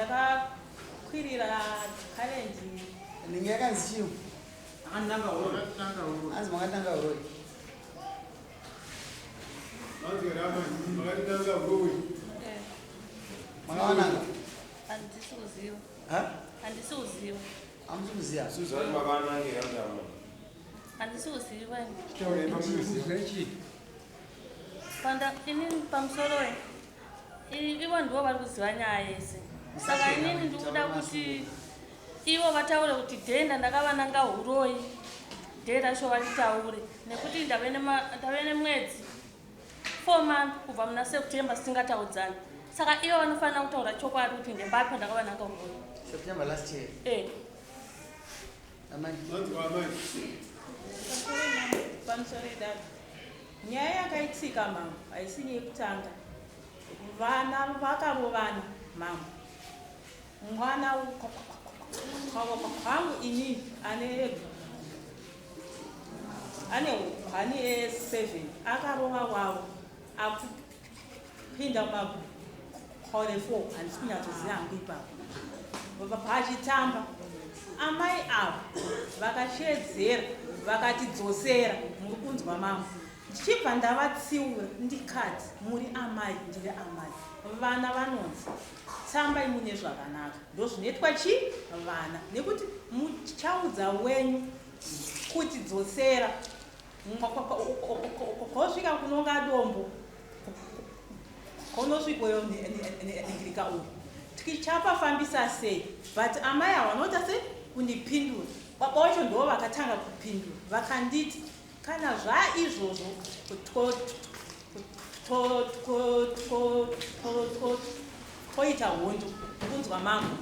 ndakakwirira challenge ninge yakanzi chiyo Ananga uroi. anzi makatanga uroi makawananga handisiuziva amusikuziya handisiuziva inini pamusoro ivo ndivo vari kuziva nyaya yese saka inini ndikuda kuti ivo vataure kuti dhenda ndakavananga uroi dhenda sho vatitaure nekuti ndave nemwedzi 4 months kubva muna September singataudzani saka ivo vanofanira kutaura chokwadi kuti ndembapi ndakavananga uroi September last year pamusoro idado nyaya yakaitika mambo haisi yekutanga vana vakarovana mambo mwana kwangu inini ane hwani e7 akarova wavo akupinda makore 4 handisi kunyatsoziva hangu ipapo pachitamba amai avo vakashedzera vakatidzosera muri kunzwa mambo ndichibva ndavatsiura ndikati muri amai ndiri amai vana vanonzi tsambai mune zvakanaka ndozvinoitwa chi vana nekuti muchaudza wenyu kuti dzosera kosvika kunonga dombo konosvikoyo negirika uyu tichapafambisa sei but amai avo vanota sei kundipindura baba vacho ndo vakatanga kupindura vakanditi kana zvaizvozvo toita hondo kunzwa mambo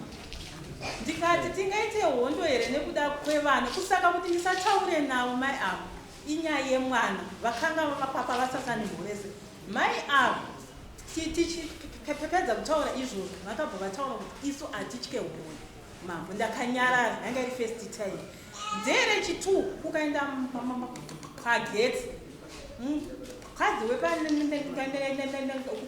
ndikati tingaite hondo here nekuda kwevana kusaka kuti ndisataure navo mai avo inyaya yemwana vakanga vapapa vasasani mhorese mai avo tichipedza kutaura izvozvo vakabva vataura kuti isu hatitye hondo mambo ndakanyarara yanga iri first time nzere chitu ukaenda pagetsi mukadzi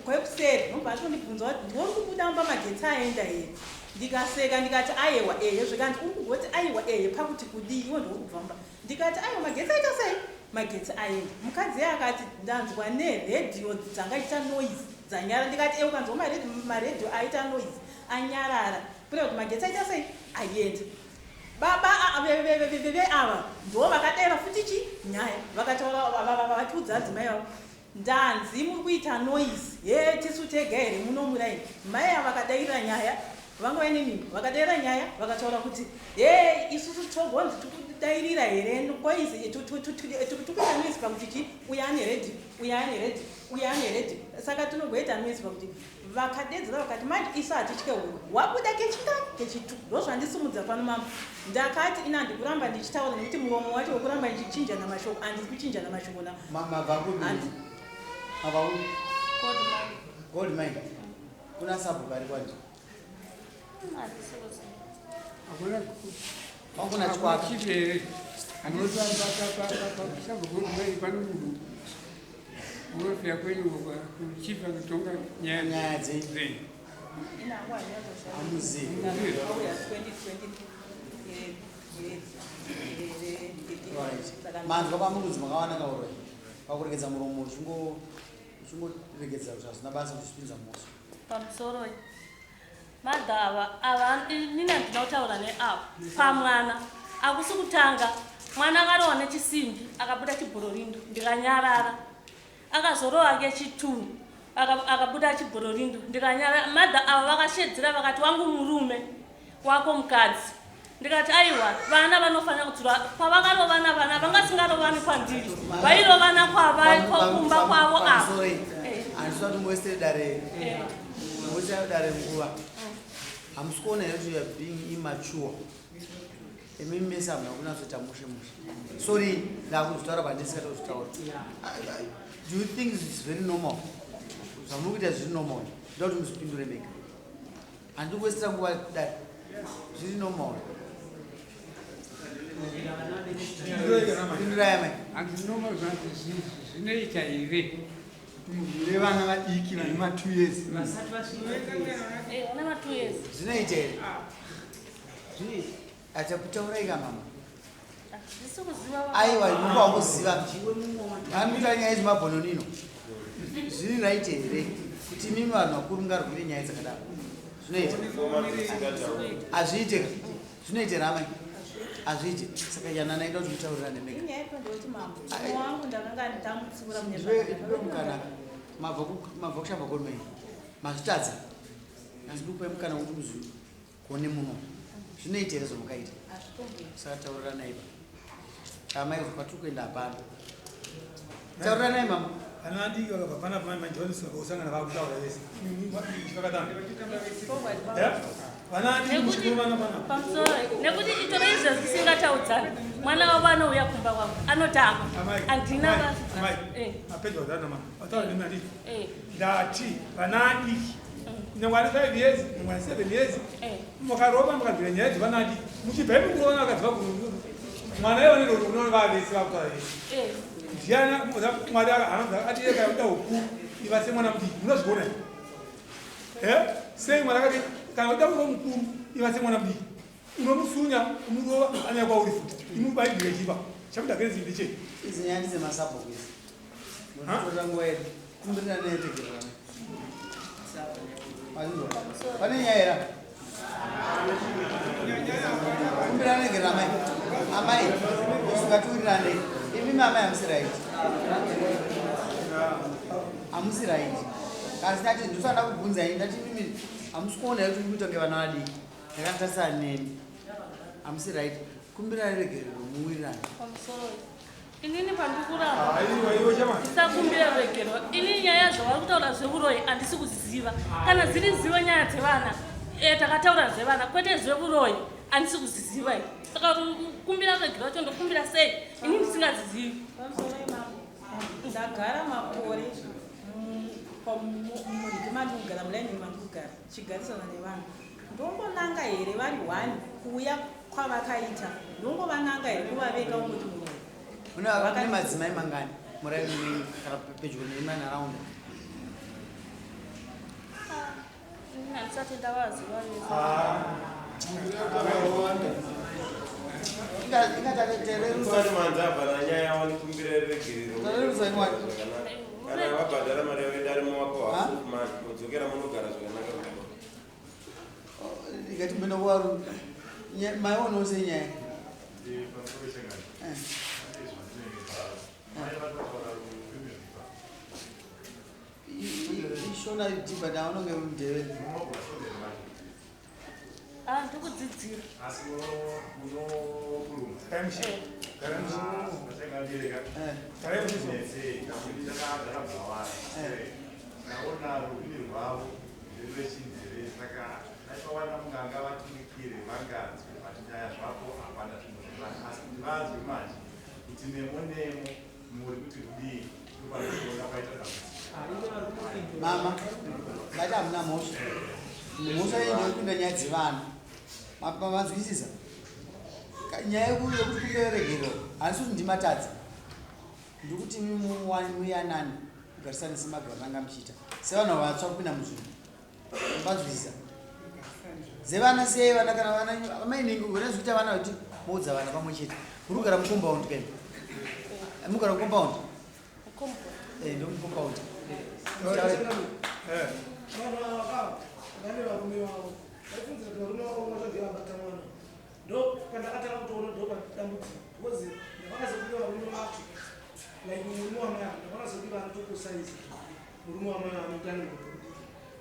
wekwepuseri nobva atondibvunza kuti ndori kubudamba magetsi aenda here ndikaseka ndikati aiwa zvikanzi ukugoti aiwa pakuti kudii iwo ndokubvamba ndikati aiwa magetsi aita sei magetsi aenda mukadzi akati ndanzwa neredhiyo dzangaita noise dzanyara ndikati ukanzwa maredhiyo aita noise anyarara pure kuti magetsi aita sei aenda baba veve ava ndo vakadera futi chi nyaya vakataura vatiudza adzimai avo ndanzi muri kuita noise tisu tega here munomuraini mai ava vakadairira nyaya vanga vaine mimba vakadaira nyaya vakataura kuti isusu togonzi tikudairira here noise tikuita noise pakuti chi uya ane redhi uya ane redhi uya ane redhi saka tinogoita noise pakuti vakadedzera vakati manje isu hatitye hondo wabuda kechitu ndozvandisimudza pano mambo ndakati ina ndikuramba ndichitaura nekuti muromo wacho wekuramba ndichinjana mashoko handisi kuchinjana mashoko na gold mine kuna sabuka ari kwacho hakuna chikwaka urofya kwenyu kuchipa kutonga nyaya dzei amuzi manzwa pamurudzi makawananga uroi pakuregedza muromo uchingoregedza zvazvina basa kuchipinza moso pamusoro madhava ava nini handina kutaura neavo pamwana akusi kutanga mwana akarohwa nechisimbi akabuda chibhororindo ndikanyarara akazorova kechitunhu akabuda chibhororindo ndikanyarara madha ava vakashedzera vakati wangu murume wako mukadzi ndikati aiwa vana vanofanira kudzura pavakarovana vana vangasingarovani kwandiri vairovana kwavakumba kwavo avo handisati muwestere dare nguva hamusi kuona here kuti youare being immature emimi mese hamuna kunatsoita mushe sorry ndakuzvitaura pandisingata kuzvitaura do you think it's very normal zvamuri kuita zviri normal nda kuti muzvipindure mega handi kuwesera nguva dai zviri normal handinoma zvinoita here Levana vadiki vane ma 2 years. Vana va 2 years. Zvinoita here? Achakutaurai mama. Ndisi kuziva. Aiwa, imuba wakuziva. Anoita nyaya dzemabhononino. Zviri right here kuti mimi vanhu vakuru ngarwire nyaya dzakadaro. Zvinoita. Azviite. Zvinoita ramai. Azviite. Saka yana naida kuti mutaurirane nega. Inyaya yekundoti mambo. Wangu ndakanga ndamutsikura mukana mabva kushamba koromei mazvitadza ndikupe mukana kuti muzvikone muno zvinoita here zvomukaita saka tauriranai amai kwatiri kuenda hapana tauriranai mama ana adiki vakabva panapa majones vakausangana vakutaura vese vakatanga vana adiki muchikovana panapa pamusoro nekuti itoro izvo zvisingataudza mwana wavo anouya kumba kwangu anotama andina apedza kuzana mama vataura nemi adiki ndati vana adiki nyangwani 5 years nyangwani 7 years mukarova mukabvira nyaya dzevana adiki muchibva imukuona vakabva mwana ivanero unova vese vakutaura vese ndiana mwari atireka kuda ukuru iva semwana mudiki munozviona sei mwari akati kana uda kuva mukuru iva semwana mudiki unomusunya umurova anyaya kwauri futi imubaibhire chiva chakudakenzi ndechei izi nyaya ndidzemasabhokwezi notora nguva yedu kumbirira neyetegererana pane nyaya era kumbirira negerera amai amai usingatiwirirane imi amai hamusi right hamusi right kasi ndati ndosada kubvunzai ndati mimi hamusi kuona kuti kuita ngevana vadiki ndakatarisana neni hamusi right kumbirira regerero muwirirane inini pandikuramba ndisakumbira regero ini nyaya zvavari kutaura zveuroyi handisi kuziva kana dziri ziva nyaya dzevana takataura zvevana kwete zveuroyi handisi kuziziva saka kumbira regero acho ndokumbira sei ini ndisingazizivi ndagara makore mandikugara mulaini mandikugara chigarisana nevanhu ndombonanga here vari 1 kuuya kwavakaita ndongovananga here kuvaveka umuti muroyi mune madzimai mangani muraimei kana pedyo nemanharaunda handisati ndavaziva ikati mbenokuvaru maionawo senyaya ishona ijiba naononge mudheveni ndikudzidzira mama ngati hamuna mhosva mhosva indoikunda nyaya dzevana manzwisisa nyaya yekuti kumberegerero handisi kuti ndimatadza ndikuti muyanani kugarisana semagara nanga muchiita sevanhu vatsva kupinda muzvinhu manzwisisa dzevana sei vana kana vana mainingi unazvikuita vana kuti moudza vana pamwe chete uri kugara mucompound kene mugara mucompound ndomucompound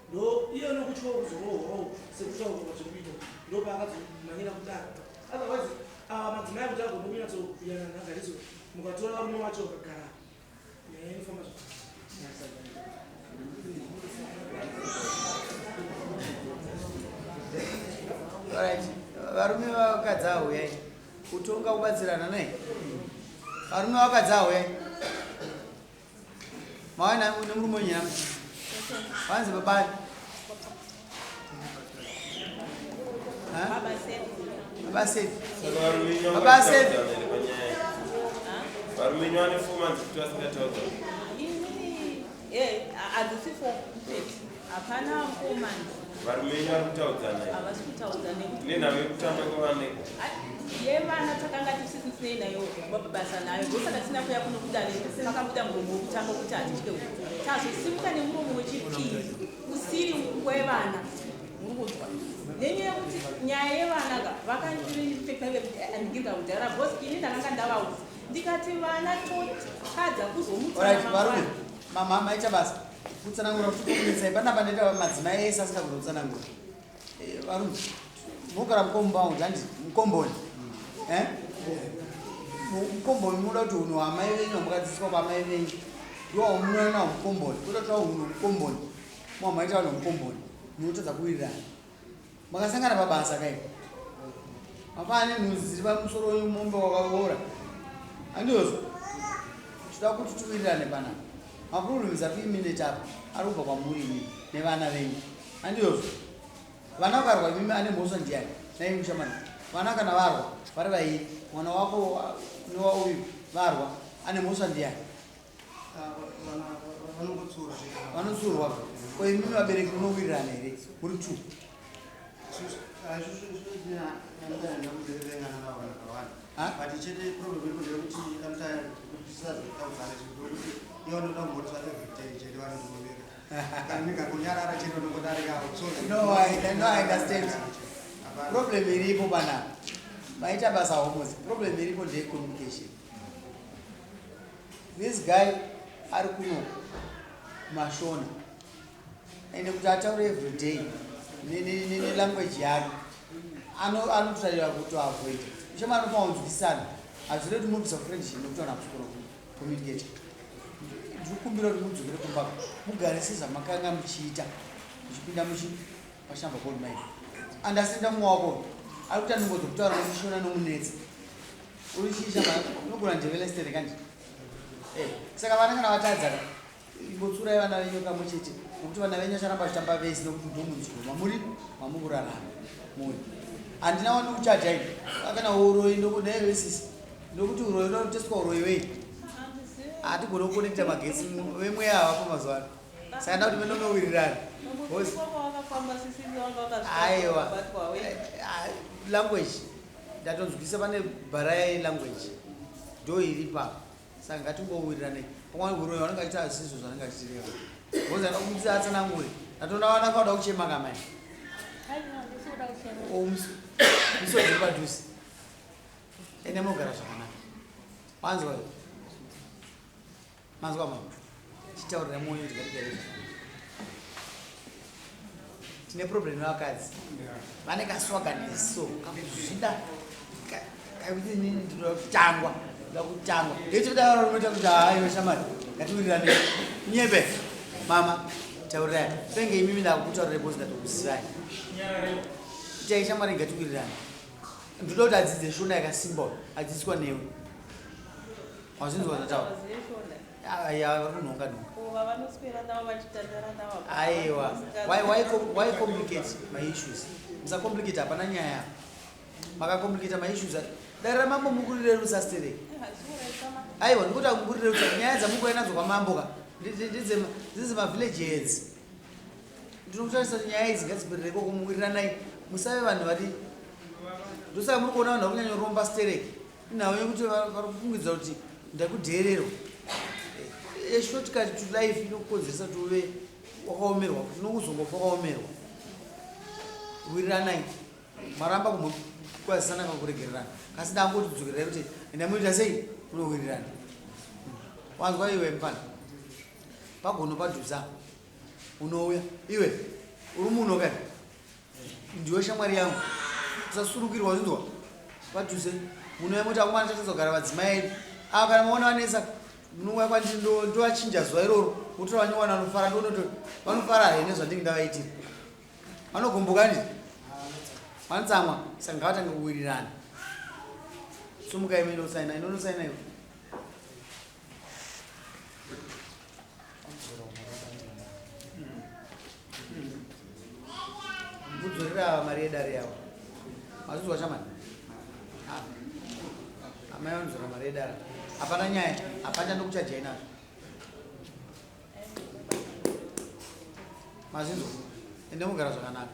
ndo iye nokutywa kuzoroho sekutaura zvekuita ndo paakazomanyira kudaro otherwise madzimai akuti agonokunyatsoyana nhagariso mukatora varume vacho vakagara nyaya inofamba varume vakadzi ahuyai kutonga kubatsirana nai varume vakadzi ahuyai mawana nemurume wenyama vanzi babani babaseti varume vane 4 months kuti vasingataudza Hadzisi for kupeti. Hapana mukomana. Varumenyu vari kutaudzana. Havasi kutaudza nekuti. Nenhau yekutamba kwevaneko. Yevana takanga tisinei nayo basa nayo ndosaka tisina kuya kuno kudare pakabuda muromo wekutanga kuti handitye tazosimuka nemuromo wechipiri usiri wevana muri kunzwa nenyaya yekuti nyaya yevana ka vakandiandikirika kudhara bhosi ini ndakanga ndavaudza ndikati vana tokadza kuzomutsana mama maita basa kutsanangura kuti kukumisai panapa ndoita madzimai ese asingagona kutsanangura varume mugara mukombaundi handi mukomboni mukomboni munoda kuti unhu hwamai venyu hwamukadzidziswa kwamai venyu ndiwo munoona mukomboni kuda kutaa unhu mukomboni mwamaita vanhu mukomboni munotadza kuwirirana makasangana pabasa kai mafana nenhuzi dziri pamusoro wemombe wakaora handiyozvo tinoda kuti tiwirirane panapa maproblems ari kuiminate apa ari kubva kwamuri imi nevana venyu handiyozvo vana vakarwa mimi ane mhosva ndiani nai mushamani vana kana varwa vari vairi mwana wako newauyu varwa ane mhosva ndiani vanotsurwa koimimi vabereki munowirirana here muri tu No, I understand. Problem iripo bana. Maita basa homozi. Problem iripo ndeye communication. This guy ari kuno mashona. Ende kuti ataure every day. Ne language yake. Anotarira kuti avoid. Shema anofa unzwisana. Azvire kuti munhu friendship nekuti ana kusukura communicate. Ndikumbira kuti mudzokere kumba mugare sezvamakanga muchiita muchipinda mashamba bodi mai andasenda muwako ari kuti anongodzo kutaura nomushona nomunetsi uri shisha unogona ndevelestere kandi saka vana kana vatadzana imbotsurai vana venyu kamwe chete nokuti vana venyu acharamba achitamba vese nokuti ndomunzvuma muri mamukurarama muri handina wani kuchajaini akana uroi ndokunaevesisi nokuti uroi unoteswa uroi wei hatigona kukonekta magetsi vemweya havapo mazuva ano saka nda kuti venonowirirana aiwa language ndatonzwisa pane bharai language ndo iri pa saka ngatingowirirane pamwe uroi vanenge achita azizvo zvanenge achitireva bhozi anda kumutisa atsanangure ndatoona vana kauda kuchema kamai misodzi padhusi ende munogara zvakanaka wanzwa mazwa mama chitaurira moyo ndikatigare tine problem nevakadzi vane kaswaga neso kakuzvida kakuti inini ndinoda kutangwa ndechitauronoita kuti haiwe shamari ngatiwirirane nyebe mama taurirai senge imimi ndakutaurira bozi ndatokuzivai itai shamari ngatiwirirane ndoda kuti adzidze shona yakasimba adzidziswa newe wazinzwa zvataura aiwa why complicate my issues musacomplicate hapana nyaya makacomplicate my issues darira mambo mukurirerusa stereki aiwa ndikuti mukurirerusa nyaya dzamukoinadzo kwamamboka ndizi mavillage heads ndinokutarisa kuti nyaya idzi ngadziperireko kumuwiriranai musave vanhu vari ndosaka muri kuona vanhu vari kunyanya kuromba stereki inhau yekuti vari kufungidza kuti ndakudheererwa shortcut to life inokukonzeresa kuti uve wakaomerwa kuti nokuzongofa wakaomerwa wiriranai maramba kumbokwazisana kakuregererana kasi ndangoti dzokererai kuti endamuita sei unowirirana wanzwa iwe mfana pagono padhusa unouya iwe uri muno kai ndiwe shamwari yangu usasurukirwa zinzwa padhuse munouya moti akumana tatazogara vadzimai edu ava kana maona vanesa munouya kwandii ndovachinja zuva iroro utora vanyowana vanofara ndonoto vanofara hene zvandingi ndavaitira vanogomboka ndi vanotsamwa saka ngavatange kuwirirana sumuka ime inosaina inonosaina iwe kudzorera mari yedare yavo mazvizwa chamani amai vanozora mari yedare hapana nyaya hapana ndokuchajainazvo mazinzo ende mugara zvakanaka.